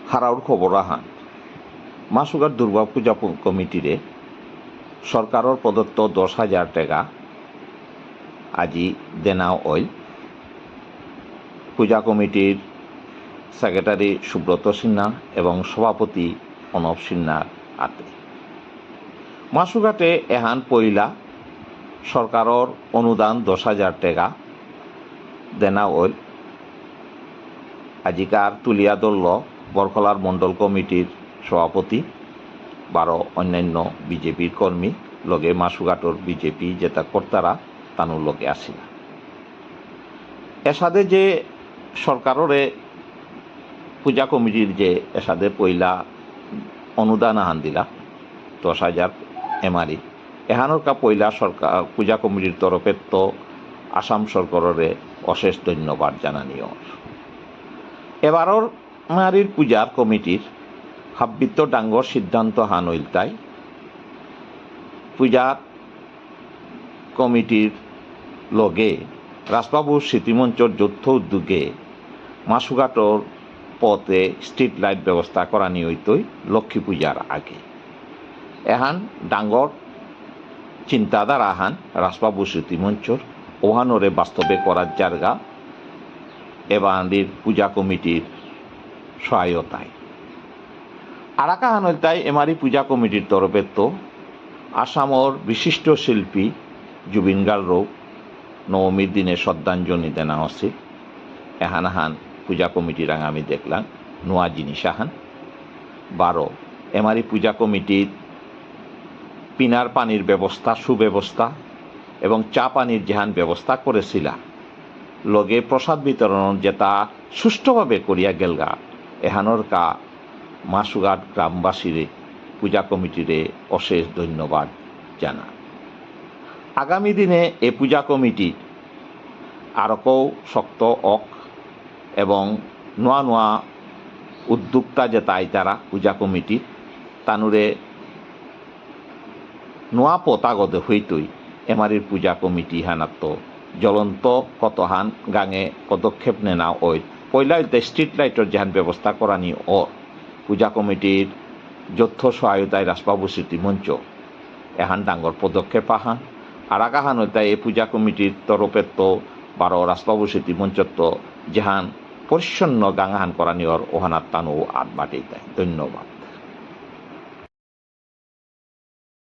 হারাউর খবর আহান মাসুগার দুর্গা পূজা কমিটিরে সরকারের প্রদত্ত 10,000 টাকা আজি দেনা অইল পূজা কমিটির সেক্রেটারি সুব্রত সিনহা এবং সভাপতি অনব সিনহার হাতে। মাসুঘাটে এহান পইলা সরকারের অনুদান 10,000 টাকা দেনা অইল আজিকার তুলিয়া ধরল বরকলার মণ্ডল কমিটির সভাপতি 12 অন্যান্য বিজেপির কর্মী লগে মাসুঘাটর বিজেপি যেটা কর্তারা তানুর লগে আসিল। এসাদে যে সরকারের পূজা কমিটির যে এসাদে পইলা অনুদান আহান দিলা 10,000 এমারি এহানোর কা পইলা সরকার পূজা কমিটির তরফে তো আসাম সরকারের অশেষ ধন্যবাদ জানানিও। এবারর মারির পূজার কমিটির হাব্বিত্ত ডাঙ্গর সিদ্ধান্ত হান হইল তাই পূজার কমিটির লগে রাজবাবুর স্মৃতিমঞ্চর যৌথ উদ্যোগে মাসুঘাটর পথে স্ট্রিট লাইট ব্যবস্থা করা নিয়তই লক্ষ্মী পূজার আগে। এহান ডাঙ্গর চিন্তাধারা আহান রাজবাবু স্মৃতিমঞ্চর ওহানরে বাস্তবে করার জায়গা এবারের পূজা কমিটির সহায়তায়। আরাকা হানল তাই এমারি পূজা কমিটির তরফে তো আসামর বিশিষ্ট শিল্পী জুবিন গার্গরও নবমীর দিনে শ্রদ্ধাঞ্জলি দেনা হচ্ছে। এহান আহান পূজা কমিটির আমি দেখলাম নোয়া জিনিস আহান 12 এমারি পূজা কমিটির পিনার পানির ব্যবস্থা সুব্যবস্থা এবং চা পানির যেহান ব্যবস্থা করেছিল লগে প্রসাদ বিতরণ যেটা সুষ্ঠুভাবে করিয়া গেলগা এহানোর কা মাসুঘাট গ্রামবাসীরে পূজা কমিটিরে অশেষ ধন্যবাদ জানা। আগামী দিনে এ পূজা কমিটি আরও শক্ত অক এবং নোয়া নোয়া উদ্যোক্তা যেটা আইতারা পূজা কমিটি তানুরে নোয়া পতাগদে হইতই এমারির পূজা কমিটি হানাত্ম জ্বলন্ত কতহান গাঙে পদক্ষেপ নেনা ওই পয়লা স্ট্রিট লাইটের যেহান ব্যবস্থা করানি ও পূজা কমিটির যৌথ সহায়তায় রাজবাবু স্মৃতিমঞ্চ এহান ডাঙ্গর পদক্ষেপ আহান আর আগাহান তাই এই পূজা কমিটির তরফে তো 12 রাজবাবু স্মৃতিমঞ্চ তো যেহান পরিচ্ছন্ন গাঙাহান করানিওর ওহানার তানু আট বাটেই দেয়। ধন্যবাদ।